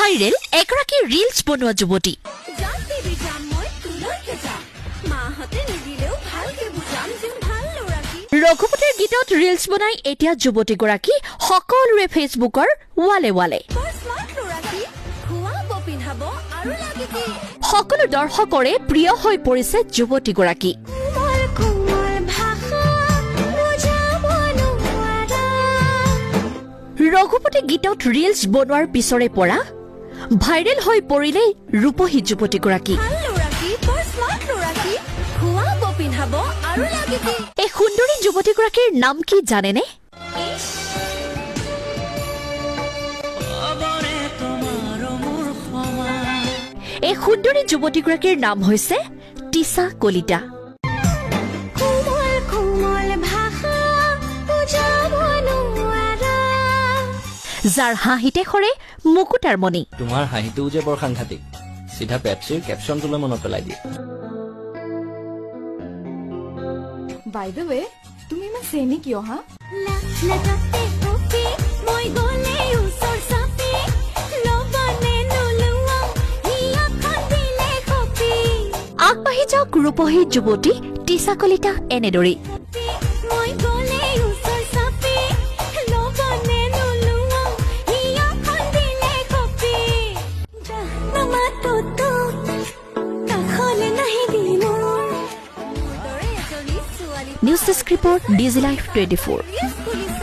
viral এগৰাকী reels বনোৱা যুৱতী ৰঘুপতিৰ গীতত ৰিলছ বনাই এতিয়া যুৱতীগৰাকী সকলোৰে ফেচবুকৰ ৱালে ৱালে সকলো দৰ্শকৰে প্ৰিয় হৈ পৰিছে যুৱতীগৰাকী ৰঘুপতি গীতত ৰিলছ বনোৱাৰ পিছৰে পৰা ভাইৰেল হৈ পৰিলে ৰূপহী যুৱতীগৰাকী এই সুন্দৰী যুৱতীগৰাকীৰ নাম কি জানেনে এই সুন্দৰী যুৱতীগৰাকীৰ নাম হৈছে টিছা কলিতা যাৰ হাঁহিতে সৰে মুকুতাৰ মণি তোমাৰ হাঁহিটো যে বৰ সাংঘাতিক সিধা পেপচিৰ কেপশ্যনটোলৈ মনত পেলাই দিয়ে By the way, তুমি ইমান চেনি কিয় হা আগবাঢ়ি যাওক ৰূপহী যুৱতী টিছা কলিতা এনেদৰেই নিউজ ডেস্ক ৰিপৰ্ট ডিজি লাইভ 24